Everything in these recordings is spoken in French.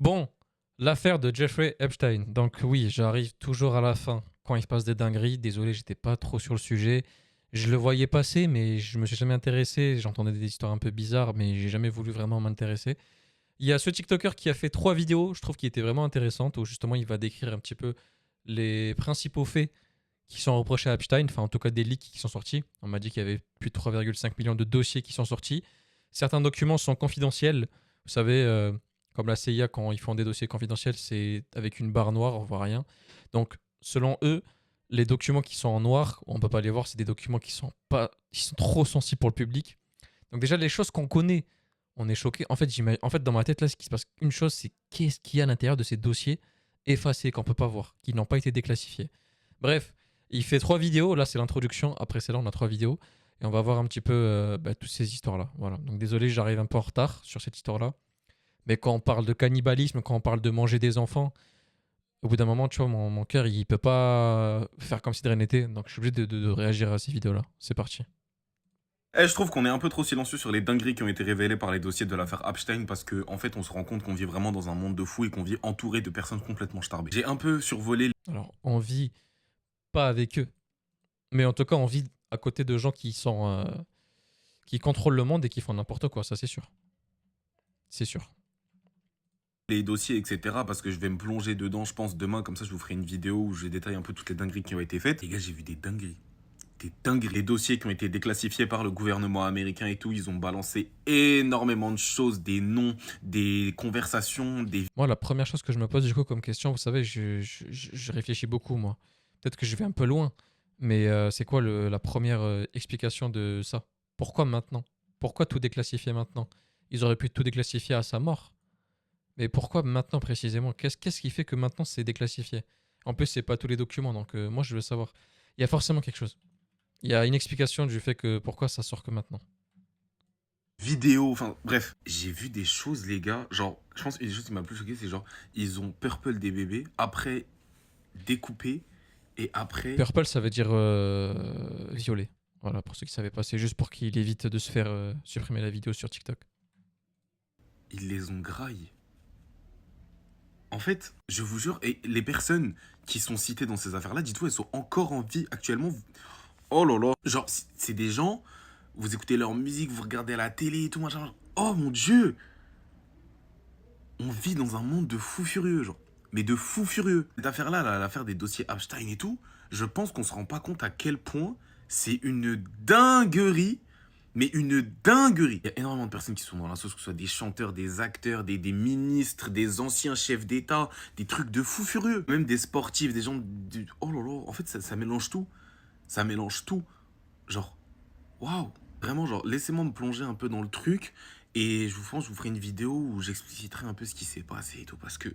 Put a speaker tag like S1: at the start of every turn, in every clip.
S1: Bon, l'affaire de Jeffrey Epstein. Donc oui, j'arrive toujours à la fin quand il se passe des dingueries. Désolé, j'étais pas trop sur le sujet. Je le voyais passer, mais je me suis jamais intéressé. J'entendais des histoires un peu bizarres, mais j'ai jamais voulu vraiment m'intéresser. Il y a ce TikToker qui a fait 3 vidéos, je trouve qu'il était vraiment intéressante, où justement il va décrire un petit peu les principaux faits qui sont reprochés à Epstein, enfin en tout cas des leaks qui sont sortis. On m'a dit qu'il y avait plus de 3,5 millions de dossiers qui sont sortis. Certains documents sont confidentiels. Vous savez, comme la CIA, quand ils font des dossiers confidentiels, c'est avec une barre noire, on voit rien. Donc, selon eux, les documents qui sont en noir, on peut pas les voir, c'est des documents qui sont trop sensibles pour le public. Donc déjà, les choses qu'on connaît, on est choqué. En fait, dans ma tête, là, ce qui se passe, une chose, c'est qu'est-ce qu'il y a à l'intérieur de ces dossiers effacés qu'on peut pas voir, qui n'ont pas été déclassifiés. Bref, il fait 3 vidéos. Là, c'est l'introduction. Après celle-là, on a 3 vidéos. Et on va voir un petit peu toutes ces histoires-là. Voilà. Donc désolé, j'arrive un peu en retard sur cette histoire-là. Mais quand on parle de cannibalisme, quand on parle de manger des enfants, au bout d'un moment, tu vois, mon cœur, il peut pas faire comme si de rien n'était. Donc je suis obligé de réagir à ces vidéos-là. C'est parti.
S2: Je trouve qu'on est un peu trop silencieux sur les dingueries qui ont été révélées par les dossiers de l'affaire Epstein parce que en fait on se rend compte qu'on vit vraiment dans un monde de fous et qu'on vit entouré de personnes complètement starbées. J'ai un peu survolé.
S1: Alors, on vit pas avec eux. Mais en tout cas, on vit à côté de gens qui contrôlent le monde et qui font n'importe quoi. Ça, c'est sûr. C'est sûr.
S2: Les dossiers, etc. Parce que je vais me plonger dedans, je pense, demain. Comme ça, je vous ferai une vidéo où je détaille un peu toutes les dingueries qui ont été faites. Les gars, j'ai vu des dingueries. Des dingueries. Les dossiers qui ont été déclassifiés par le gouvernement américain et tout, ils ont balancé énormément de choses, des noms, des conversations, des...
S1: Moi, la première chose que je me pose du coup comme question, vous savez, je réfléchis beaucoup, moi. Peut-être que je vais un peu loin, mais c'est quoi la première explication de ça? Pourquoi maintenant? Pourquoi tout déclassifier maintenant? Ils auraient pu tout déclassifier à sa mort. Mais pourquoi maintenant précisément? Qu'est-ce qui fait que maintenant c'est déclassifié? En plus, c'est pas tous les documents, donc moi je veux savoir. Il y a forcément quelque chose. Il y a une explication du fait que pourquoi ça sort que maintenant.
S2: vidéos, enfin bref, j'ai vu des choses les gars, genre, je pense que une des choses qui m'a le plus choqué, c'est genre, ils ont purple des bébés, après découpé, et après,
S1: Purple, ça veut dire violet. Voilà, pour ceux qui savaient pas, c'est juste pour qu'il évite de se faire supprimer la vidéo sur TikTok.
S2: ils les ont graillés. En fait, je vous jure, et les personnes qui sont citées dans ces affaires-là, dites-vous, elles sont encore en vie actuellement. Oh là là, genre, c'est des gens, vous écoutez leur musique, vous regardez à la télé et tout, machin. Oh mon Dieu, on vit dans un monde de fous furieux, genre. Mais de fous furieux. Cette affaire-là, l'affaire des dossiers Epstein et tout, je pense qu'on se rend pas compte à quel point c'est une dinguerie. Mais une dinguerie. Il y a énormément de personnes qui sont dans la sauce, que ce soit des chanteurs, des acteurs, des ministres, des anciens chefs d'État, des trucs de fous furieux. Même des sportifs, des gens... Oh là là, en fait, ça mélange tout. Ça mélange tout. Genre, waouh. Vraiment, genre, laissez-moi me plonger un peu dans le truc. Et je pense que je vous ferai une vidéo où j'expliciterai un peu ce qui s'est passé et tout. Parce que,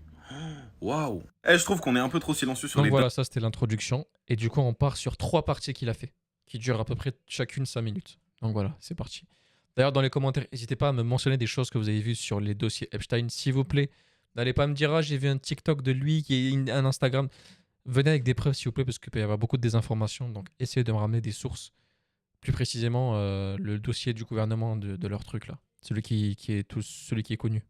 S2: waouh. Je trouve qu'on est un peu trop silencieux sur
S1: Donc
S2: les...
S1: voilà, ça c'était l'introduction. Et du coup, on part sur 3 parties qu'il a fait, qui durent à peu près chacune 5 minutes. Donc voilà, c'est parti. D'ailleurs, dans les commentaires, n'hésitez pas à me mentionner des choses que vous avez vues sur les dossiers Epstein, s'il vous plaît. N'allez pas me dire, ah, j'ai vu un TikTok de lui, un Instagram. Venez avec des preuves, s'il vous plaît, parce qu'il peut y avoir beaucoup de désinformation. Donc essayez de me ramener des sources. Plus précisément, le dossier du gouvernement de leur truc là. Celui qui est connu.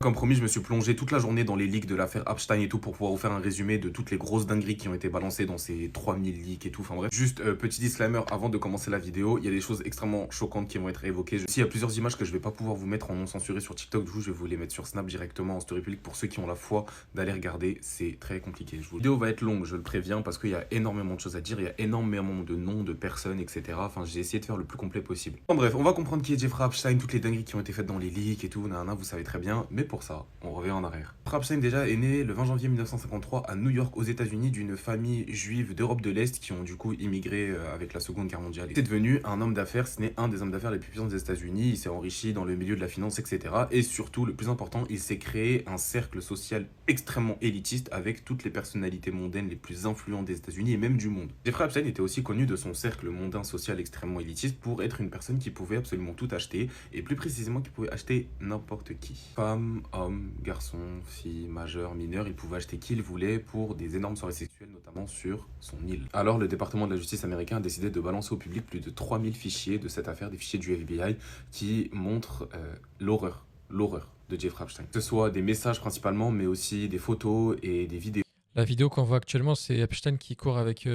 S2: Comme promis, je me suis plongé toute la journée dans les leaks de l'affaire Epstein et tout pour pouvoir vous faire un résumé de toutes les grosses dingueries qui ont été balancées dans ces 3000 leaks et tout. Enfin bref, juste petit disclaimer avant de commencer la vidéo, il y a des choses extrêmement choquantes qui vont être évoquées. Il y a plusieurs images que je vais pas pouvoir vous mettre en non censuré sur TikTok, du coup je vais vous les mettre sur Snap directement en story public pour ceux qui ont la foi d'aller regarder. C'est très compliqué. La vidéo va être longue, je le préviens, parce qu'il y a énormément de choses à dire, il y a énormément de noms, de personnes, etc. Enfin, j'ai essayé de faire le plus complet possible. Enfin bref, on va comprendre qui est Jeffrey Epstein, toutes les dingueries qui ont été faites dans les leaks et tout, nanana, vous savez très bien. Mais pour ça, on revient en arrière. Epstein déjà est né le 20 janvier 1953 à New York aux États-Unis d'une famille juive d'Europe de l'Est qui ont du coup immigré avec la Seconde Guerre mondiale. Il est devenu un homme d'affaires, ce n'est un des hommes d'affaires les plus puissants des États-Unis. Il s'est enrichi dans le milieu de la finance, etc. Et surtout, le plus important, il s'est créé un cercle social extrêmement élitiste avec toutes les personnalités mondaines les plus influentes des États-Unis et même du monde. Jeffrey Epstein était aussi connu de son cercle mondain social extrêmement élitiste pour être une personne qui pouvait absolument tout acheter et plus précisément qui pouvait acheter n'importe qui. Femme, homme, garçon, fille, majeur, mineur, il pouvait acheter qui il voulait pour des énormes soirées sexuelles, notamment sur son île. Alors le département de la justice américain a décidé de balancer au public plus de 3000 fichiers de cette affaire, des fichiers du FBI qui montrent l'horreur de Jeffrey Epstein. Que ce soit des messages principalement, mais aussi des photos et des vidéos.
S1: La vidéo qu'on voit actuellement, c'est Epstein qui court avec.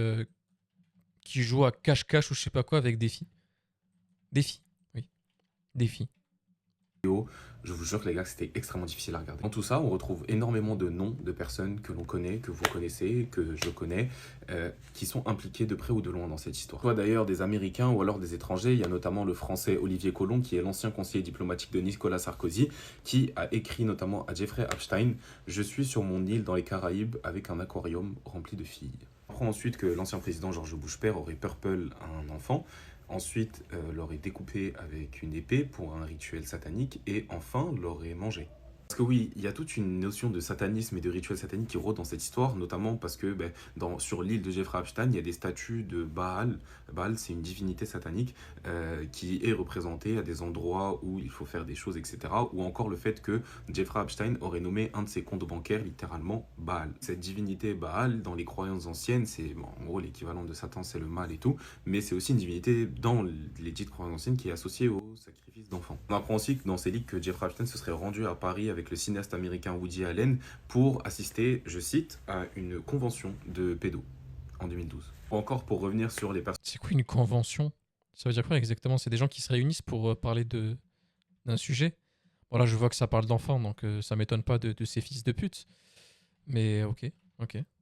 S1: Qui joue à cache-cache ou je sais pas quoi avec des filles. Des filles, oui. Des filles.
S2: Je vous jure que les gars, c'était extrêmement difficile à regarder. Dans tout ça, on retrouve énormément de noms de personnes que l'on connaît, que vous connaissez, que je connais, qui sont impliqués de près ou de loin dans cette histoire. Soit d'ailleurs des Américains ou alors des étrangers. Il y a notamment le français Olivier Colomb, qui est l'ancien conseiller diplomatique de Nicolas Sarkozy, qui a écrit notamment à Jeffrey Epstein « Je suis sur mon île dans les Caraïbes avec un aquarium rempli de filles ». On apprend ensuite que l'ancien président George Bush père aurait purple un enfant. Ensuite, l'aurait découpé avec une épée pour un rituel satanique et enfin l'aurait mangé. Parce que oui, il y a toute une notion de satanisme et de rituel satanique qui rôde dans cette histoire, notamment parce que sur l'île de Jeffrey Epstein, il y a des statues de Baal. Baal, c'est une divinité satanique qui est représentée à des endroits où il faut faire des choses, etc. Ou encore le fait que Jeffrey Epstein aurait nommé un de ses comptes bancaires littéralement Baal. Cette divinité Baal, dans les croyances anciennes, c'est en gros l'équivalent de Satan, c'est le mal et tout, mais c'est aussi une divinité dans les dites croyances anciennes qui est associée au sacrifice d'enfants. On apprend aussi que dans ces leaks que Jeffrey Epstein se serait rendu à Paris avec le cinéaste américain Woody Allen pour assister, je cite, à une convention de pédos en 2012. Ou encore pour revenir sur les personnes.
S1: C'est quoi une convention? Ça veut dire quoi exactement? C'est des gens qui se réunissent pour parler d'un sujet? Bon, là, je vois que ça parle d'enfants, donc ça m'étonne pas de ces fils de pute. Mais ok.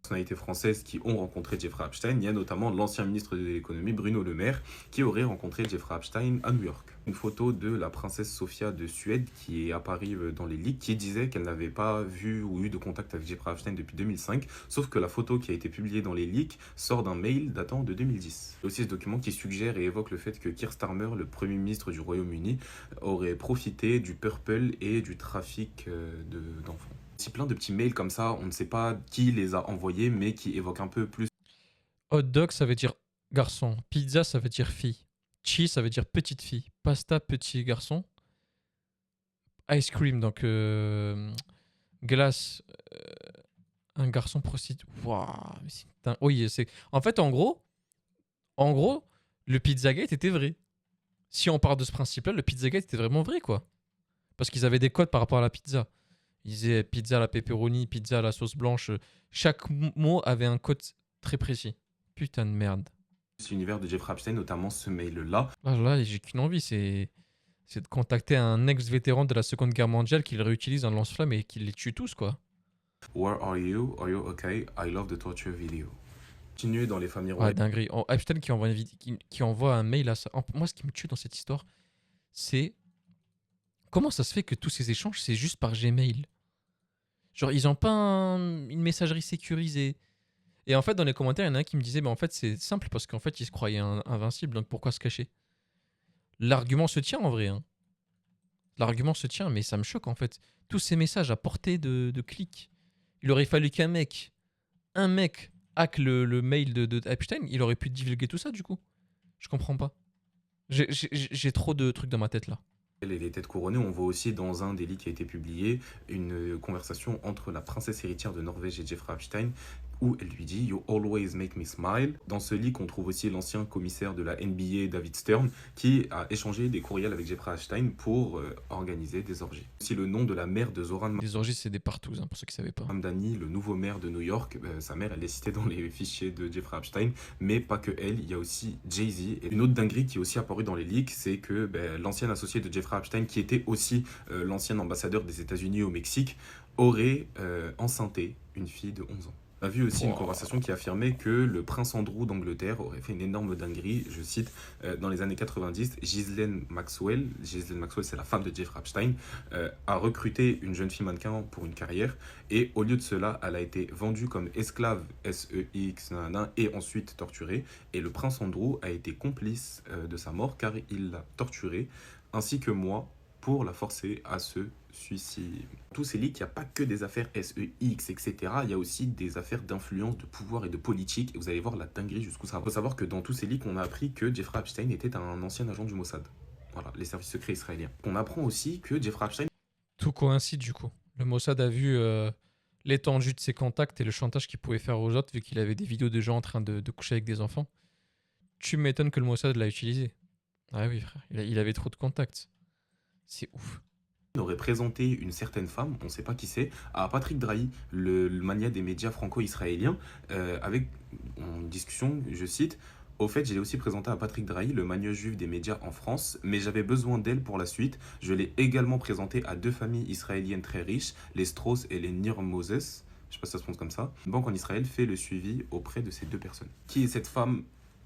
S2: Personnalités françaises qui ont rencontré Jeffrey Epstein. Il y a notamment l'ancien ministre de l'économie Bruno Le Maire qui aurait rencontré Jeffrey Epstein à New York. Une photo de la princesse Sofia de Suède qui est apparue dans les leaks qui disait qu'elle n'avait pas vu ou eu de contact avec Jeffrey Epstein depuis 2005, sauf que la photo qui a été publiée dans les leaks sort d'un mail datant de 2010. Il y a aussi ce document qui suggère et évoque le fait que Keir Starmer, le premier ministre du Royaume-Uni, aurait profité du purple et du trafic d'enfants. Aussi plein de petits mails comme ça, on ne sait pas qui les a envoyés, mais qui évoquent un peu plus.
S1: Hot dog, ça veut dire garçon. Pizza, ça veut dire fille. Cheese, ça veut dire petite fille. Pasta, petit garçon. Ice cream, donc glace, un garçon prostitué. Waouh, oui, c'est. En fait, en gros, le Pizzagate était vrai. Si on part de ce principe-là, le Pizzagate était vraiment vrai, quoi. Parce qu'ils avaient des codes par rapport à la pizza. Ils disaient pizza à la pepperoni, pizza à la sauce blanche. Chaque mot avait un code très précis. Putain de merde.
S2: L'univers de Jeffrey Epstein, notamment ce mail-là.
S1: Là, j'ai qu'une envie, c'est de contacter un ex-vétéran de la Seconde Guerre mondiale qui le réutilise en lance-flamme et qui les tue tous, quoi.
S2: Where are you? Are you okay? I love the torture video. Continuer dans les familles
S1: Ouais,
S2: royales.
S1: dinguerie. Epstein qui envoie un mail à ça. Moi, ce qui me tue dans cette histoire, c'est comment ça se fait que tous ces échanges, c'est juste par Gmail. Genre, ils ont pas une messagerie sécurisée. Et en fait, dans les commentaires, il y en a un qui me disait, en fait, c'est simple parce qu'en fait, ils se croyaient invincibles, donc pourquoi se cacher? L'argument se tient en vrai. Hein. L'argument se tient, mais ça me choque en fait. Tous ces messages à portée de clic. Il aurait fallu un mec hack le mail de Epstein, il aurait pu divulguer tout ça du coup. Je comprends pas. J'ai trop de trucs dans ma tête là.
S2: Et les têtes couronnées, on voit aussi dans un des livres qui a été publié une conversation entre la princesse héritière de Norvège et Jeffrey Epstein où elle lui dit You always make me smile. Dans ce leak, on trouve aussi l'ancien commissaire de la NBA, David Stern, qui a échangé des courriels avec Jeffrey Epstein pour organiser des orgies. Aussi le nom de la mère de Zoran
S1: Les orgies, c'est des partous, hein, pour ceux qui savaient pas.
S2: Mamdani, le nouveau maire de New York. Sa mère, elle est citée dans les fichiers de Jeffrey Epstein, mais pas que elle, il y a aussi Jay-Z. Et une autre dinguerie qui est aussi apparue dans les leaks, c'est que l'ancien associé de Jeffrey Epstein, qui était aussi l'ancien ambassadeur des États-Unis au Mexique, aurait enceinté une fille de 11 ans. On a vu aussi une conversation qui affirmait que le prince Andrew d'Angleterre aurait fait une énorme dinguerie, je cite, dans les années 90, Ghislaine Maxwell c'est la femme de Jeffrey Epstein, a recruté une jeune fille mannequin pour une carrière et au lieu de cela, elle a été vendue comme esclave SEX et ensuite torturée et le prince Andrew a été complice de sa mort car il l'a torturée ainsi que moi pour la forcer à se suicide. Tous ces leaks, il n'y a pas que des affaires SEX, etc. Il y a aussi des affaires d'influence, de pouvoir et de politique. Et vous allez voir la dinguerie jusqu'où ça va. Il faut savoir que dans tous ces leaks, on a appris que Jeffrey Epstein était un ancien agent du Mossad. Voilà, les services secrets israéliens. On apprend aussi que Jeffrey Epstein...
S1: Tout coïncide du coup. Le Mossad a vu l'étendue de ses contacts et le chantage qu'il pouvait faire aux autres vu qu'il avait des vidéos de gens en train de coucher avec des enfants. Tu m'étonnes que le Mossad l'a utilisé. Ah oui frère, il avait trop de contacts. C'est ouf.
S2: aurait présenté une certaine femme, on ne sait pas qui c'est, à Patrick Drahi, le mania des médias franco-israéliens, avec une discussion, je cite, au fait, je l'ai aussi présenté à Patrick Drahi, le magnat juif des médias en France, mais j'avais besoin d'elle pour la suite. Je l'ai également présenté à deux familles israéliennes très riches, les Strauss et les Nir Moses. Je sais pas si ça se prononce comme ça. Une banque en Israël fait le suivi auprès de ces deux personnes. Qui est cette femme?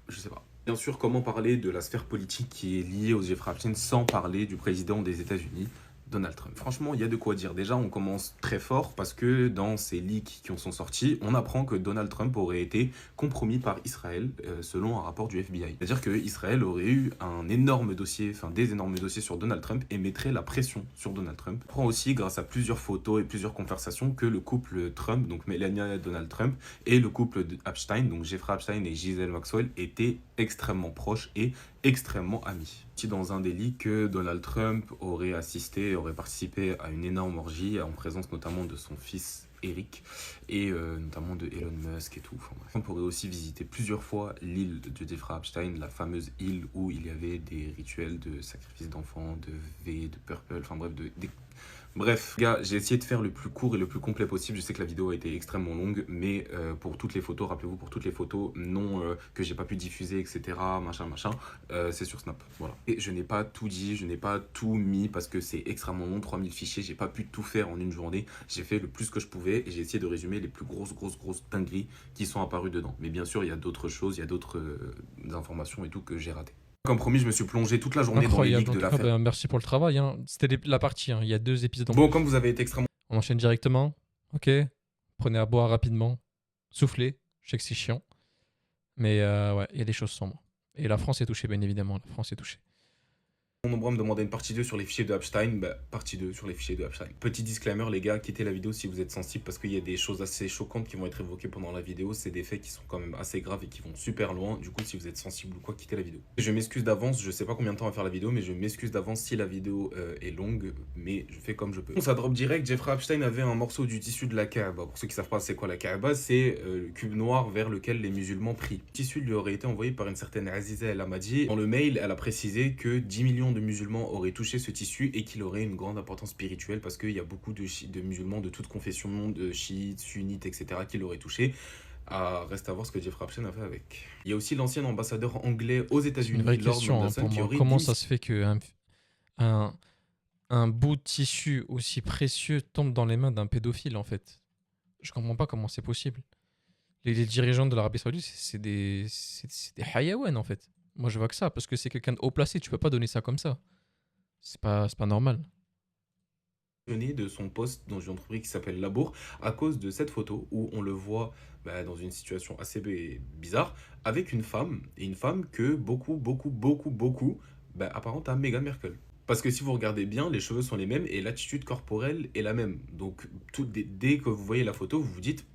S2: Je sais pas. Bien sûr, comment parler de la sphère politique qui est liée aux Jeffrey Epstein sans parler du président des États-Unis, Donald Trump. Franchement, il y a de quoi dire. Déjà, on commence très fort parce que dans ces leaks qui en sont sortis, on apprend que Donald Trump aurait été compromis par Israël selon un rapport du FBI. C'est-à-dire que Israël aurait eu un énorme dossier, enfin des énormes dossiers sur Donald Trump et mettrait la pression sur Donald Trump. On apprend aussi, grâce à plusieurs photos et plusieurs conversations, que le couple Trump, donc Melania et Donald Trump, et le couple Epstein, donc Jeffrey Epstein et Ghislaine Maxwell, étaient extrêmement proches et extrêmement amis. Dans un délit que Donald Trump aurait participé à une énorme orgie en présence notamment de son fils Eric et notamment de Elon Musk et tout. Enfin, bref. On pourrait aussi visiter plusieurs fois l'île de Jeffrey Epstein, la fameuse île où il y avait des rituels de sacrifice d'enfants, de V, de Purple, enfin bref, Bref, gars, j'ai essayé de faire le plus court et le plus complet possible. Je sais que la vidéo a été extrêmement longue, mais pour toutes les photos, rappelez-vous, pour toutes les photos non que j'ai pas pu diffuser, etc., machin, c'est sur Snap. Voilà. Et je n'ai pas tout dit, je n'ai pas tout mis parce que c'est extrêmement long, 3000 fichiers, j'ai pas pu tout faire en une journée. J'ai fait le plus que je pouvais et j'ai essayé de résumer les plus grosses dingueries qui sont apparues dedans. Mais bien sûr, il y a d'autres choses, il y a d'autres informations et tout que j'ai raté. Comme promis, je me suis plongé toute la journée dans les
S1: Incroyable.
S2: leaks
S1: En
S2: de
S1: tout cas,
S2: l'affaire.
S1: merci pour le travail, hein. C'était la partie, hein. Il y a 2 épisodes en
S2: Bon,
S1: plus.
S2: comme vous avez été extrêmement
S1: On enchaîne directement. Ok. Prenez à boire rapidement. Soufflez. Je sais que c'est chiant. Mais ouais, il y a des choses sombres. Et la France est touchée, bien évidemment. La France est touchée.
S2: nombreux à me demander une partie 2 sur les fichiers de Epstein, bah, partie 2 sur les fichiers de Epstein. Petit disclaimer les gars, quittez la vidéo si vous êtes sensible parce qu'il y a des choses assez choquantes qui vont être évoquées pendant la vidéo, c'est des faits qui sont quand même assez graves et qui vont super loin, du coup si vous êtes sensible ou quoi, quittez la vidéo. Je m'excuse d'avance, je sais pas combien de temps va faire la vidéo, mais je m'excuse d'avance si la vidéo est longue, mais je fais comme je peux. Ça drop direct, Jeffrey Epstein avait un morceau du tissu de la Kaaba. Pour ceux qui savent pas c'est quoi la Kaaba, c'est le cube noir vers lequel les musulmans prient. Le tissu lui aurait été envoyé par une certaine Aziza El Hamadi. Dans le mail, elle a précisé que 10 millions de musulmans auraient touché ce tissu et qu'il aurait une grande importance spirituelle parce qu'il y a beaucoup de musulmans de toute confession, de chiites, sunnites, etc. qui l'auraient touché. Reste à voir ce que Jeffrey Epstein a fait avec. Il y a aussi l'ancien ambassadeur anglais aux
S1: C'est une
S2: États-Unis,
S1: vraie
S2: Lord
S1: question hein,
S2: Mandelson,
S1: pour
S2: qui
S1: moi.
S2: aurait
S1: Comment
S2: dit
S1: ça se fait qu'un bout de tissu aussi précieux tombe dans les mains d'un pédophile en fait? Je comprends pas comment c'est possible. Les dirigeants de l'Arabie Saoudite, c'est des hayawan en fait. Moi je vois que ça, parce que c'est quelqu'un de haut placé, tu peux pas donner ça comme ça. C'est pas normal.
S2: de son poste dans une entreprise qui s'appelle Labour à cause de cette photo où on le voit dans une situation assez bizarre avec une femme, et une femme que beaucoup apparente à Meghan Merkel. Parce que si vous regardez bien, les cheveux sont les mêmes et l'attitude corporelle est la même. Donc dès que vous voyez la photo, vous vous dites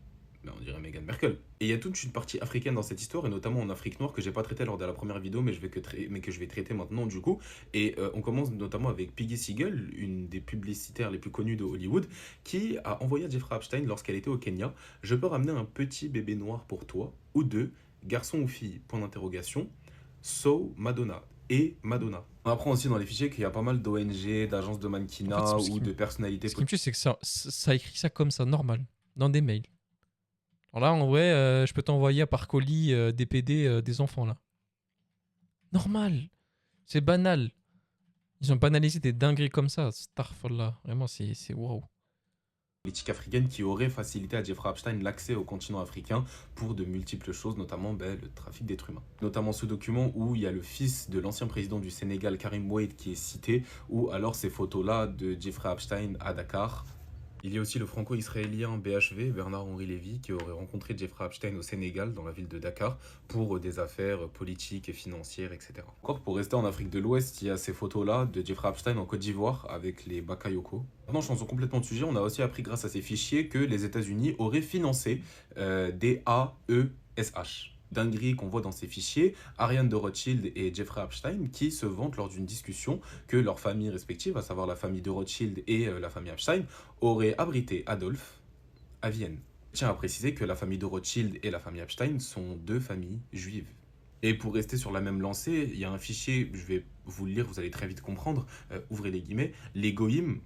S2: on dirait Meghan Merkel. Et il y a toute une partie africaine dans cette histoire, et notamment en Afrique noire, que j'ai pas traité lors de la première vidéo, mais que je vais traiter maintenant du coup. Et on commence notamment avec Piggy Siegel, une des publicitaires les plus connues de Hollywood, qui a envoyé à Jeffrey Epstein lorsqu'elle était au Kenya: je peux ramener un petit bébé noir pour toi, ou deux, garçon ou fille, point d'interrogation, so Madonna. Et Madonna. On apprend aussi dans les fichiers qu'il y a pas mal d'ONG, d'agences de
S1: En
S2: mannequinat
S1: fait,
S2: ou de personnalités.
S1: ce qui me tue, c'est que ça écrit ça comme ça, normal, dans des mails. Alors là, en vrai, je peux t'envoyer par colis des PD des enfants, là. Normal. C'est banal. Ils ont banalisé des dingueries comme ça. Starfallah. Vraiment, c'est waouh.
S2: Politique africaine qui aurait facilité à Jeffrey Epstein l'accès au continent africain pour de multiples choses, notamment le trafic d'êtres humains. Notamment ce document où il y a le fils de l'ancien président du Sénégal, Karim Wade, qui est cité, ou alors ces photos-là de Jeffrey Epstein à Dakar. Il y a aussi le franco-israélien BHV, Bernard-Henri Lévy, qui aurait rencontré Jeffrey Epstein au Sénégal, dans la ville de Dakar, pour des affaires politiques et financières, etc. Encore pour rester en Afrique de l'Ouest, il y a ces photos-là de Jeffrey Epstein en Côte d'Ivoire avec les Bakayoko. Maintenant, changeons complètement de sujet, on a aussi appris grâce à ces fichiers que les États-Unis auraient financé des AESH. Dinguerie qu'on voit dans ces fichiers, Ariane de Rothschild et Jeffrey Epstein, qui se vantent lors d'une discussion que leurs familles respectives, à savoir la famille de Rothschild et la famille Epstein, auraient abrité Adolphe à Vienne. Je tiens à préciser que la famille de Rothschild et la famille Epstein sont deux familles juives. Et pour rester sur la même lancée, il y a un fichier, je vais vous le lire, vous allez très vite comprendre, ouvrez les guillemets, les goïms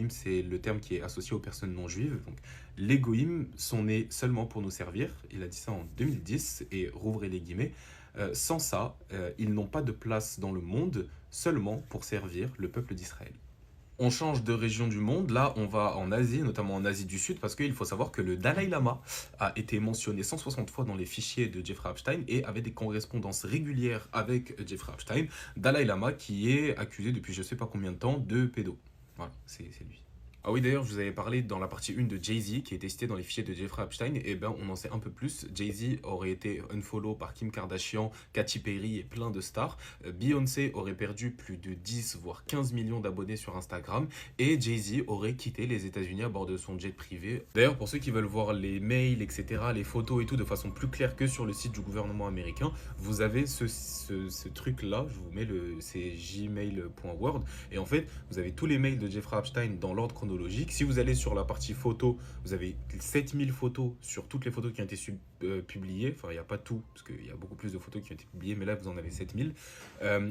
S2: c'est le terme qui est associé aux personnes non juives, donc les goïms sont nés seulement pour nous servir, il a dit ça en 2010, et rouvrez les guillemets, sans ça, ils n'ont pas de place dans le monde, seulement pour servir le peuple d'Israël. On change de région du monde, là on va en Asie, notamment en Asie du Sud, parce qu'il faut savoir que le Dalai Lama a été mentionné 160 fois dans les fichiers de Jeffrey Epstein et avait des correspondances régulières avec Jeffrey Epstein. Dalai Lama qui est accusé depuis je sais pas combien de temps de pédo. Voilà, c'est lui. Ah oui, d'ailleurs, je vous avais parlé dans la partie 1 de Jay-Z, qui était cité dans les fichiers de Jeffrey Epstein, et ben on en sait un peu plus. Jay-Z aurait été unfollow par Kim Kardashian, Katy Perry et plein de stars. Beyoncé aurait perdu plus de 10 voire 15 millions d'abonnés sur Instagram, et Jay-Z aurait quitté les États-Unis à bord de son jet privé. D'ailleurs, pour ceux qui veulent voir les mails, etc., les photos et tout de façon plus claire que sur le site du gouvernement américain, vous avez ce truc-là, je vous mets c'est gmail.word, et en fait, vous avez tous les mails de Jeffrey Epstein dans l'ordre chronologique. Si vous allez sur la partie photo, vous avez 7000 photos sur toutes les photos qui ont été publiées. Enfin, il n'y a pas tout, parce qu'il y a beaucoup plus de photos qui ont été publiées, mais là, vous en avez 7000.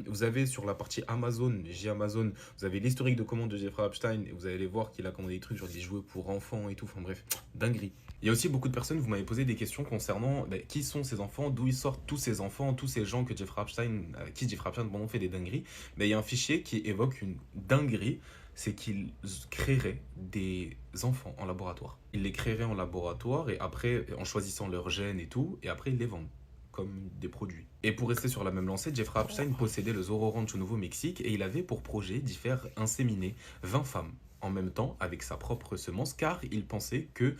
S2: Vous avez sur la partie Amazon, Amazon, vous avez l'historique de commandes de Jeffrey Epstein, et vous allez voir qu'il a commandé des trucs sur des jouets pour enfants et tout. Enfin bref, dinguerie. Il y a aussi beaucoup de personnes, vous m'avez posé des questions concernant qui sont ces enfants, d'où ils sortent tous ces enfants, tous ces gens que Jeffrey Epstein, qui Jeffrey Epstein fait des dingueries. Mais il y a un fichier qui évoque une dinguerie, c'est qu'il créerait des enfants en laboratoire. Il les créerait en laboratoire et après, en choisissant leurs gènes et tout, et après ils les vendent comme des produits. Et pour rester sur la même lancée, Jeffrey Epstein possédait le Zorro Ranch au Nouveau-Mexique et il avait pour projet d'y faire inséminer 20 femmes en même temps avec sa propre semence car il pensait que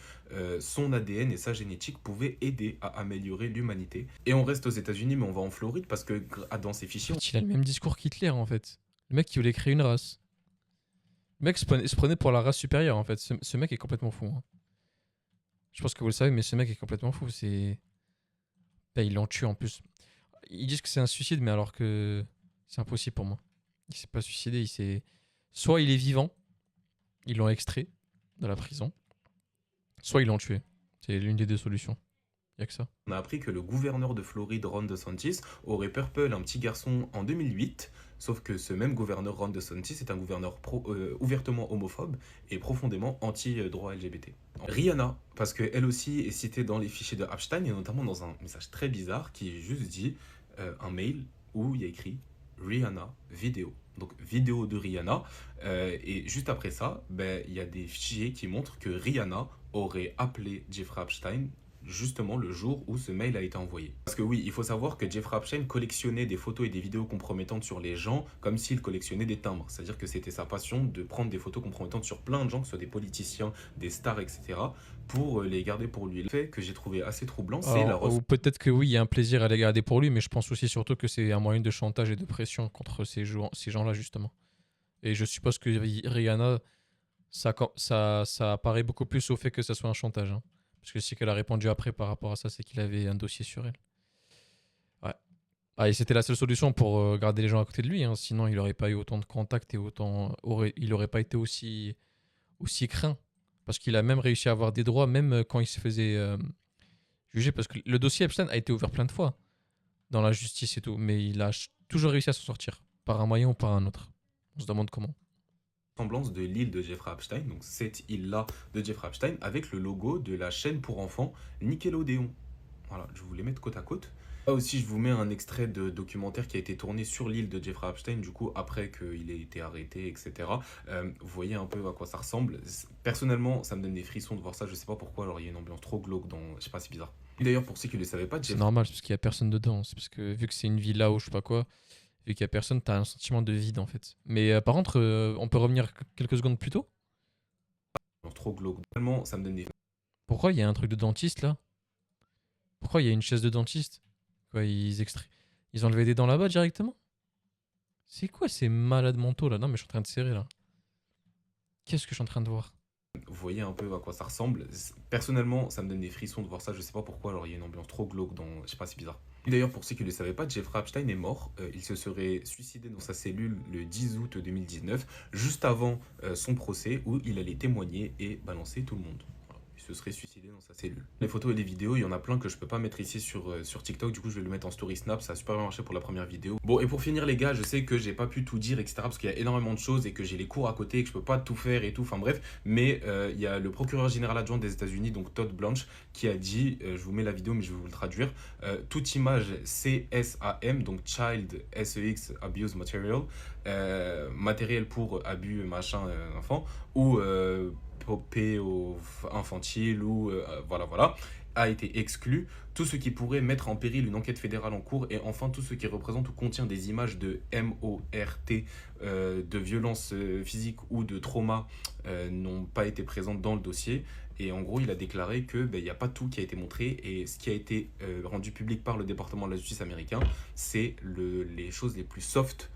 S2: son ADN et sa génétique pouvaient aider à améliorer l'humanité. Et on reste aux États-Unis mais on va en Floride parce que dans ces fichiers...
S1: Il a le même discours qu'Hitler en fait. Le mec qui voulait créer une race. Le mec se prenait pour la race supérieure en fait. Ce mec est complètement fou. Hein. Je pense que vous le savez, mais ce mec est complètement fou. Ils l'ont tué en plus. Ils disent que c'est un suicide, mais alors que c'est impossible pour moi. Il s'est pas suicidé. Soit il est vivant, ils l'ont extrait de la prison, soit ils l'ont tué. C'est l'une des deux solutions. Il n'y a que ça.
S2: On a appris que le gouverneur de Floride, Ron DeSantis, aurait purple un petit garçon en 2008, sauf que ce même gouverneur, Ron DeSantis, est un gouverneur ouvertement homophobe et profondément anti-droit LGBT. Rihanna, parce qu'elle aussi est citée dans les fichiers de Epstein, et notamment dans un message très bizarre qui juste dit un mail où il y a écrit Rihanna vidéo. Donc vidéo de Rihanna, et juste après ça, il y a des fichiers qui montrent que Rihanna aurait appelé Jeffrey Epstein justement le jour où ce mail a été envoyé. Parce que oui, il faut savoir que Jeffrey Epstein collectionnait des photos et des vidéos compromettantes sur les gens comme s'il collectionnait des timbres. C'est-à-dire que c'était sa passion de prendre des photos compromettantes sur plein de gens, que ce soit des politiciens, des stars, etc., pour les garder pour lui. Le fait que j'ai trouvé assez troublant, c'est la...
S1: Ou peut-être que oui, il y a un plaisir à les garder pour lui, mais je pense aussi surtout que c'est un moyen de chantage et de pression contre ces gens-là, justement. Et je suppose que Rihanna, ça apparaît beaucoup plus au fait que ça soit un chantage. Hein. Parce que c'est qu'elle a répondu après par rapport à ça, c'est qu'il avait un dossier sur elle. Ouais. Ah, et c'était la seule solution pour garder les gens à côté de lui. Hein. Sinon, il n'aurait pas eu autant de contacts et il n'aurait pas été aussi craint. Parce qu'il a même réussi à avoir des droits, même quand il se faisait juger. Parce que le dossier Epstein a été ouvert plein de fois dans la justice et tout. Mais il a toujours réussi à s'en sortir. Par un moyen ou par un autre. On se demande comment.
S2: Ressemblance de l'île de Jeffrey Epstein, donc cette île-là de Jeffrey Epstein, avec le logo de la chaîne pour enfants Nickelodeon. Voilà, je vous les mets côte à côte. Là aussi, je vous mets un extrait de documentaire qui a été tourné sur l'île de Jeffrey Epstein, du coup, après qu'il ait été arrêté, etc. Vous voyez un peu à quoi ça ressemble. Personnellement, ça me donne des frissons de voir ça, je sais pas pourquoi, alors il y a une ambiance trop glauque dans... Je sais pas, c'est bizarre. Et d'ailleurs, pour ceux qui ne le savaient pas,
S1: C'est normal, c'est parce qu'il y a personne dedans. C'est parce que vu que c'est une villa ou je sais pas quoi, vu qu'il y a personne, t'as un sentiment de vide en fait. Mais par contre, on peut revenir quelques secondes plus tôt.
S2: Trop glauque. Tellement, ça me donne des...
S1: Pourquoi il y a un truc de dentiste là? Pourquoi il y a une chaise de dentiste? Quoi, ils enlevaient des dents là-bas directement? C'est quoi ces malades mentaux là? Non mais je suis en train de serrer là. Qu'est-ce que je suis en train de voir?
S2: Vous voyez un peu à quoi ça ressemble. Personnellement, ça me donne des frissons de voir ça, je sais pas pourquoi, alors il y a une ambiance trop glauque dans... Je sais pas, c'est bizarre. Et d'ailleurs, pour ceux qui ne le savaient pas, Jeffrey Epstein est mort. Il se serait suicidé dans sa cellule le 10 août 2019, juste avant son procès, où il allait témoigner et balancer tout le monde. Voilà. Il se serait suicidé dans sa cellule. Les photos et les vidéos, il y en a plein que je peux pas mettre ici sur TikTok, du coup je vais le mettre en story snap, ça a super bien marché pour la première vidéo. Bon, et pour finir les gars, je sais que j'ai pas pu tout dire, etc. parce qu'il y a énormément de choses et que j'ai les cours à côté et que je peux pas tout faire et tout, enfin bref. Mais il y a le procureur général adjoint des États-Unis, donc Todd Blanche, qui a dit, je vous mets la vidéo mais je vais vous le traduire, toute image CSAM, donc Child SEX Abuse Material, matériel pour abus machin enfant, ou infantile ou voilà, a été exclu. Tout ce qui pourrait mettre en péril une enquête fédérale en cours et enfin tout ce qui représente ou contient des images de MORT, de violences physiques ou de trauma n'ont pas été présentes dans le dossier. Et en gros, il a déclaré que il n'y a pas tout qui a été montré et ce qui a été rendu public par le département de la justice américain, c'est les choses les plus soft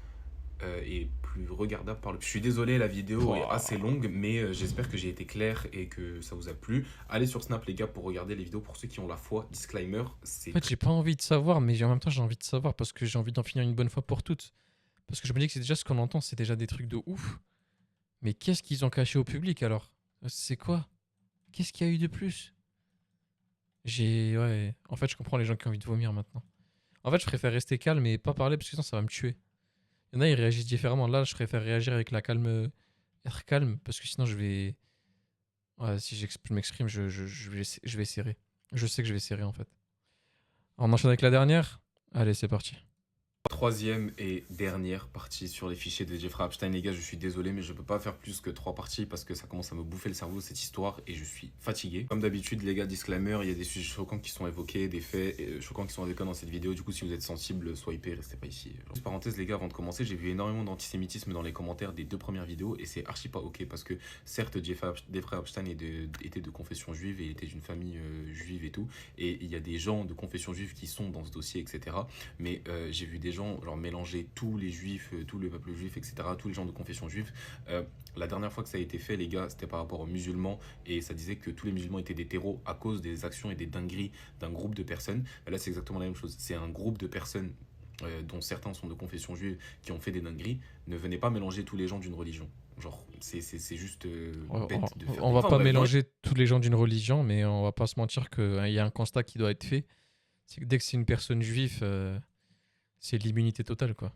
S2: et plus regardable par le... Je suis désolé, la vidéo est assez longue, mais j'espère que j'ai été clair et que ça vous a plu. Allez sur Snap les gars pour regarder les vidéos pour ceux qui ont la foi. Disclaimer, c'est...
S1: En fait, j'ai pas envie de savoir, mais en même temps, j'ai envie de savoir parce que j'ai envie d'en finir une bonne fois pour toutes. Parce que je me dis que c'est déjà ce qu'on entend, c'est déjà des trucs de ouf. Mais qu'est-ce qu'ils ont caché au public alors? C'est quoi? Qu'est-ce qu'il y a eu de plus? Ouais. En fait, je comprends les gens qui ont envie de vomir maintenant. En fait, je préfère rester calme et pas parler parce que sinon ça va me tuer. Il y en a, ils réagissent différemment. Là, je préfère réagir avec la calme, être calme, parce que sinon je vais. Ouais, si je m'exprime, je vais serrer. Je sais que je vais serrer en fait. On enchaîne avec la dernière. Allez, c'est parti.
S2: Troisième et dernière partie sur les fichiers de Jeffrey Epstein. Les gars, je suis désolé, mais je peux pas faire plus que 3 parties parce que ça commence à me bouffer le cerveau cette histoire et je suis fatigué. Comme d'habitude, les gars, disclaimer, il y a des sujets choquants qui sont évoqués, des faits choquants qui sont évoqués dans cette vidéo. Du coup, si vous êtes sensible, swipez, restez pas ici. Juste parenthèse, les gars, avant de commencer, j'ai vu énormément d'antisémitisme dans les commentaires des 2 premières vidéos et c'est archi pas ok parce que certes, Jeffrey Epstein était de confession juive et était d'une famille juive et tout. Et il y a des gens de confession juive qui sont dans ce dossier, etc. Mais j'ai vu des gens genre mélanger tous les juifs, tout le peuple juif, etc., tous les gens de confession juive. La dernière fois que ça a été fait, les gars, c'était par rapport aux musulmans et ça disait que tous les musulmans étaient des terreaux à cause des actions et des dingueries d'un groupe de personnes. Là, c'est exactement la même chose. C'est un groupe de personnes dont certains sont de confession juive qui ont fait des dingueries. Ne venez pas mélanger tous les gens d'une religion. Genre, c'est juste bête de faire.
S1: On va pas mélanger tous les gens d'une religion, mais on va pas se mentir qu'il y a un constat qui doit être fait. C'est que dès que c'est une personne juive, c'est l'immunité totale, quoi.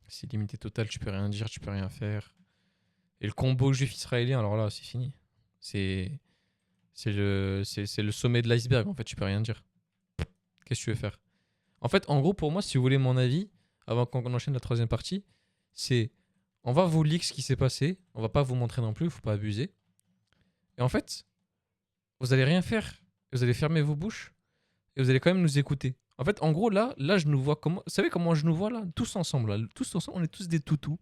S1: C'est l'immunité totale, tu peux rien dire, tu peux rien faire. Et le combo juif-israélien, alors là, c'est fini. C'est le sommet de l'iceberg, en fait, tu peux rien dire. Qu'est-ce que tu veux faire? En fait, en gros, pour moi, si vous voulez mon avis, avant qu'on enchaîne la troisième partie, c'est... On va vous leak ce qui s'est passé, on va pas vous montrer non plus, faut pas abuser. Et en fait, vous allez rien faire. Vous allez fermer vos bouches et vous allez quand même nous écouter. En fait, en gros, là, je nous vois comment... Vous savez comment je nous vois, là? Tous ensemble, là. Tous ensemble, on est tous des toutous.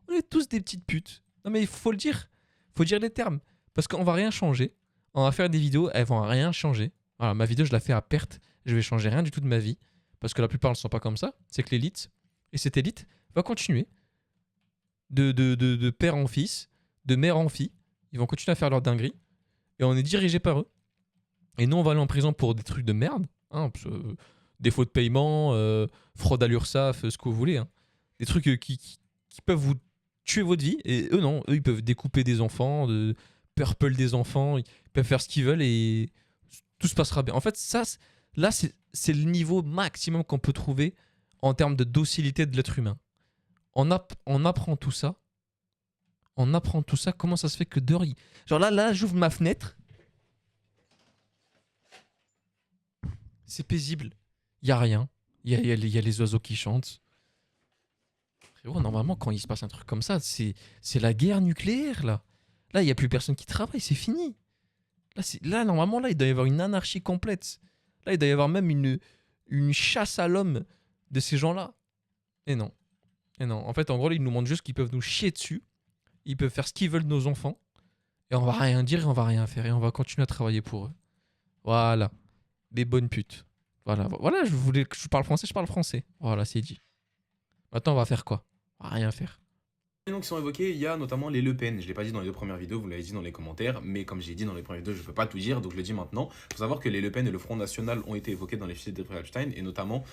S1: On est tous des petites putes. Non, mais il faut le dire. Faut dire les termes. Parce qu'on va rien changer. On va faire des vidéos, elles vont rien changer. Voilà, ma vidéo, je la fais à perte. Je vais changer rien du tout de ma vie. Parce que la plupart ne sont pas comme ça. C'est que l'élite, et cette élite, va continuer de père en fils, de mère en fille. Ils vont continuer à faire leur dinguerie. Et on est dirigé par eux. Et nous, on va aller en prison pour des trucs de merde. Hein, défaut de paiement, fraude à l'URSSAF, ce que vous voulez. Hein. Des trucs qui peuvent vous tuer votre vie. Et eux, non. Eux, ils peuvent découper des enfants, purple des enfants. Ils peuvent faire ce qu'ils veulent et tout se passera bien. En fait, ça, là, c'est le niveau maximum qu'on peut trouver en termes de docilité de l'être humain. On apprend tout ça. On apprend tout ça. Comment ça se fait que de rien... Genre là, j'ouvre ma fenêtre. C'est paisible. Il n'y a rien. Il y a les oiseaux qui chantent. Frérot, normalement, quand il se passe un truc comme ça, c'est la guerre nucléaire, là. Là, il n'y a plus personne qui travaille, c'est fini. Là, normalement, là, il doit y avoir une anarchie complète. Là, il doit y avoir même une chasse à l'homme de ces gens-là. Et non. En fait, en gros, ils nous montrent juste qu'ils peuvent nous chier dessus. Ils peuvent faire ce qu'ils veulent de nos enfants. Et on va rien dire et on va rien faire. Et on va continuer à travailler pour eux. Voilà. Des bonnes putes. Voilà, je parle français, je parle français. Voilà, c'est dit. Maintenant, on va faire quoi? On va rien faire.
S2: Les noms qui sont évoqués, il y a notamment les Le Pen. Je ne l'ai pas dit dans les deux premières vidéos, vous l'avez dit dans les commentaires, mais comme j'ai dit dans les premières vidéos, je ne peux pas tout dire, donc je le dis maintenant. Il faut savoir que les Le Pen et le Front National ont été évoqués dans les fichiers de Jeffrey Epstein, et notamment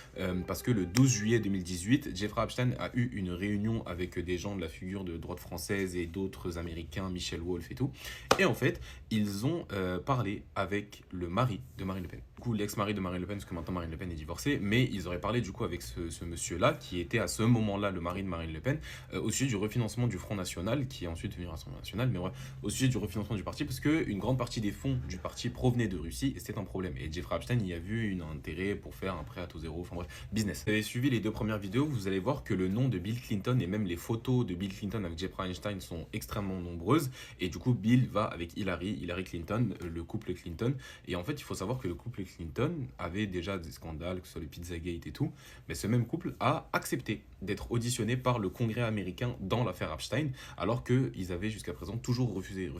S2: parce que le 12 juillet 2018, Jeffrey Epstein a eu une réunion avec des gens de la figure de droite française et d'autres Américains, Michel Wolf et tout. Et en fait, ils ont parlé avec le mari de Marine Le Pen. Du coup, l'ex-mari de Marine Le Pen, parce que maintenant Marine Le Pen est divorcée, mais ils auraient parlé du coup avec ce monsieur-là, qui était à ce moment-là le mari de Marine Le Pen, au sujet du refinancement du Front National, qui est ensuite devenu Rassemblement National, mais ouais, au sujet du refinancement du parti, parce qu'une grande partie des fonds du parti provenaient de Russie, et c'était un problème. Et Jeffrey Epstein y a vu un intérêt pour faire un prêt à taux zéro, enfin bref, business. Vous avez suivi les deux premières vidéos, vous allez voir que le nom de Bill Clinton et même les photos de Bill Clinton avec Jeffrey Epstein sont extrêmement nombreuses, et du coup Bill va avec Hillary Clinton, le couple Clinton, et en fait il faut savoir que le couple Clinton avait déjà des scandales, que ce soit le Pizzagate et tout, mais ce même couple a accepté d'être auditionné par le Congrès américain dans l'affaire Epstein, alors qu'ils avaient jusqu'à présent toujours refusé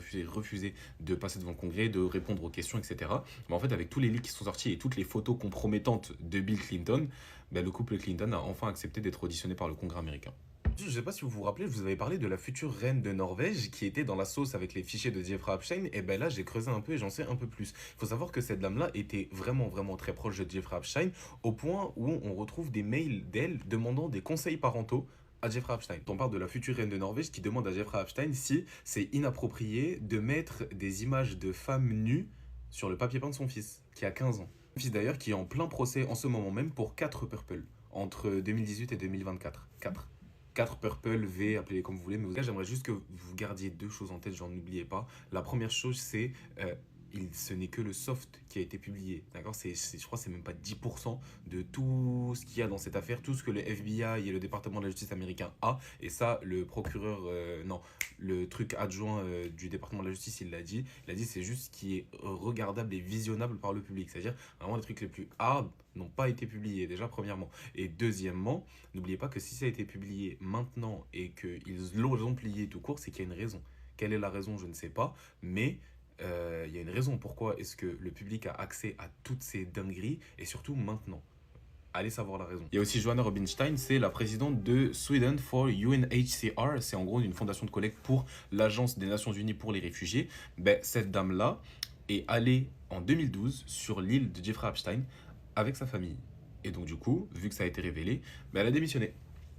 S2: de passer devant le Congrès, de répondre aux questions, etc. Mais en fait, avec tous les leaks qui sont sortis et toutes les photos compromettantes de Bill Clinton, le couple Clinton a enfin accepté d'être auditionné par le Congrès américain. Je ne sais pas si vous vous rappelez, je vous avais parlé de la future reine de Norvège qui était dans la sauce avec les fichiers de Jeffrey Epstein. Et ben là, j'ai creusé un peu et j'en sais un peu plus. Il faut savoir que cette dame-là était vraiment très proche de Jeffrey Epstein, au point où on retrouve des mails d'elle demandant des conseils parentaux à Jeffrey Epstein. On parle de la future reine de Norvège qui demande à Jeffrey Epstein si c'est inapproprié de mettre des images de femmes nues sur le papier peint de son fils, qui a 15 ans. Mon fils d'ailleurs qui est en plein procès en ce moment même pour 4 Purple, entre 2018 et 2024. 4 Purple, V, appelez-les comme vous voulez, mais j'aimerais juste que vous gardiez deux choses en tête, j'en n'oubliez pas. La première chose, c'est ce n'est que le soft qui a été publié, d'accord. Je crois que c'est même pas 10% de tout ce qu'il y a dans cette affaire, tout ce que le FBI et le département de la justice américain a, et ça, le procureur, non, le truc adjoint du département de la justice, il a dit c'est juste ce qui est regardable et visionnable par le public, c'est-à-dire vraiment les trucs les plus hard n'ont pas été publiés, déjà premièrement. Et deuxièmement, n'oubliez pas que si ça a été publié maintenant et qu'ils l'ont plié tout court, c'est qu'il y a une raison. Quelle est la raison, je ne sais pas, mais il y a une raison pourquoi est-ce que le public a accès à toutes ces dingueries, et surtout maintenant. Allez savoir la raison. Il y a aussi Joanna Robinstein, c'est la présidente de Sweden for UNHCR, c'est en gros une fondation de collecte pour l'Agence des Nations Unies pour les réfugiés. Cette dame-là est allée en 2012 sur l'île de Jeffrey Epstein avec sa famille. Et donc du coup, vu que ça a été révélé, elle a démissionné.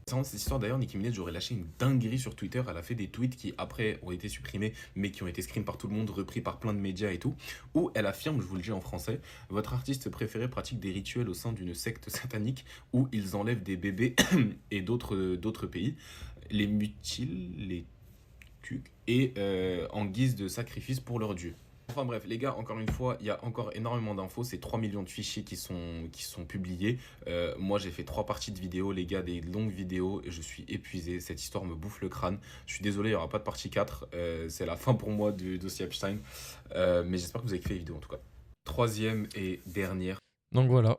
S2: Concernant cette histoire d'ailleurs, Nicki Minaj aurait lâché une dinguerie sur Twitter. Elle a fait des tweets qui après ont été supprimés, mais qui ont été screen par tout le monde, repris par plein de médias et tout, où elle affirme, je vous le dis en français, votre artiste préféré pratique des rituels au sein d'une secte satanique où ils enlèvent des bébés et d'autres pays, les mutilent, les tuent, et en guise de sacrifice pour leur dieu. Enfin bref, les gars, encore une fois, il y a encore énormément d'infos. C'est 3 millions de fichiers qui sont publiés. Moi, j'ai fait 3 parties de vidéos, les gars, des longues vidéos. Et je suis épuisé. Cette histoire me bouffe le crâne. Je suis désolé, il n'y aura pas de partie 4. C'est la fin pour moi du dossier Epstein. Mais j'espère que vous avez kiffé la vidéo en tout cas. Troisième et dernière.
S1: Donc voilà.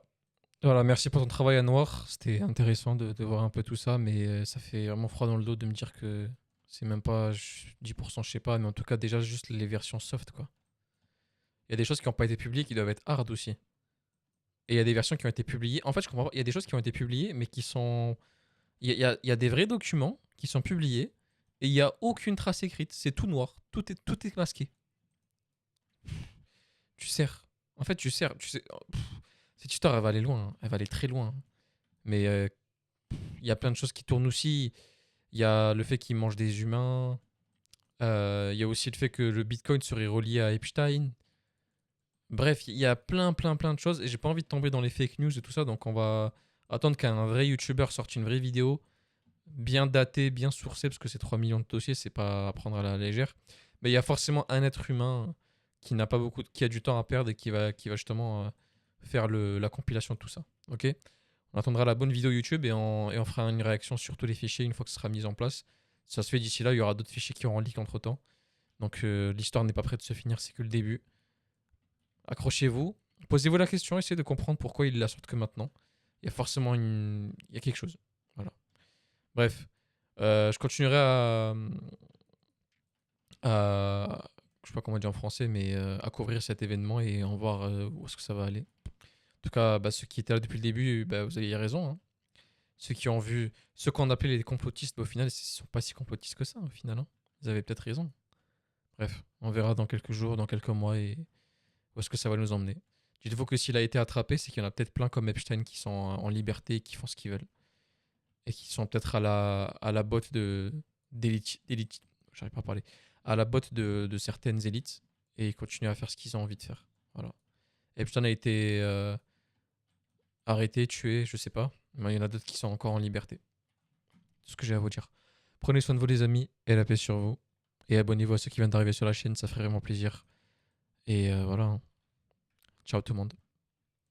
S1: Voilà, merci pour ton travail à noir. C'était intéressant de voir un peu tout ça, mais ça fait vraiment froid dans le dos de me dire que c'est même pas 10%, je sais pas, mais en tout cas, déjà juste les versions soft, quoi. Il y a des choses qui n'ont pas été publiées qui doivent être hard aussi. Et il y a des versions qui ont été publiées. En fait, je comprends pas. Il y a des choses qui ont été publiées, mais qui sont. Il y a des vrais documents qui sont publiés et il n'y a aucune trace écrite. C'est tout noir. Tout est masqué. Tu sers. En fait, tu sers. Tu sais... Cette histoire, elle va aller loin. Hein. Elle va aller très loin. Mais il y a plein de choses qui tournent aussi. Il y a le fait qu'ils mangent des humains. Il y a aussi le fait que le Bitcoin serait relié à Epstein. Bref, il y a plein de choses et j'ai pas envie de tomber dans les fake news et tout ça, donc on va attendre qu'un vrai YouTuber sorte une vraie vidéo, bien datée, bien sourcée, parce que c'est 3 millions de dossiers, c'est pas à prendre à la légère. Mais il y a forcément un être humain qui n'a pas beaucoup, qui a du temps à perdre et qui va justement faire la compilation de tout ça. Ok. On attendra la bonne vidéo YouTube et on fera une réaction sur tous les fichiers une fois que ce sera mis en place. Si ça se fait d'ici là, il y aura d'autres fichiers qui auront leak entre temps. Donc l'histoire n'est pas prête de se finir, c'est que le début. Accrochez-vous, posez-vous la question, essayez de comprendre pourquoi ils la sortent que maintenant. Il y a forcément il y a quelque chose. Voilà. Bref, je continuerai je sais pas comment dire en français, mais à couvrir cet événement et en voir où est-ce que ça va aller. En tout cas, ceux qui étaient là depuis le début, vous avez raison. Hein. Ceux qui ont vu, ceux qu'on appelait les complotistes, bah, au final, ils sont pas si complotistes que ça, au final. Hein. Ils avaient peut-être raison. Bref, on verra dans quelques jours, dans quelques mois, et où est-ce que ça va nous emmener. Dites-vous que s'il a été attrapé, c'est qu'il y en a peut-être plein comme Epstein qui sont en liberté et qui font ce qu'ils veulent. Et qui sont peut-être à la botte d'élite, j'arrive pas à parler, à la botte de certaines élites et ils continuent à faire ce qu'ils ont envie de faire. Voilà. Epstein a été arrêté, tué, je sais pas, mais il y en a d'autres qui sont encore en liberté. C'est ce que j'ai à vous dire. Prenez soin de vous les amis et la paix sur vous. Et abonnez-vous à ceux qui viennent d'arriver sur la chaîne, ça ferait vraiment plaisir. Et voilà. Ciao tout le monde.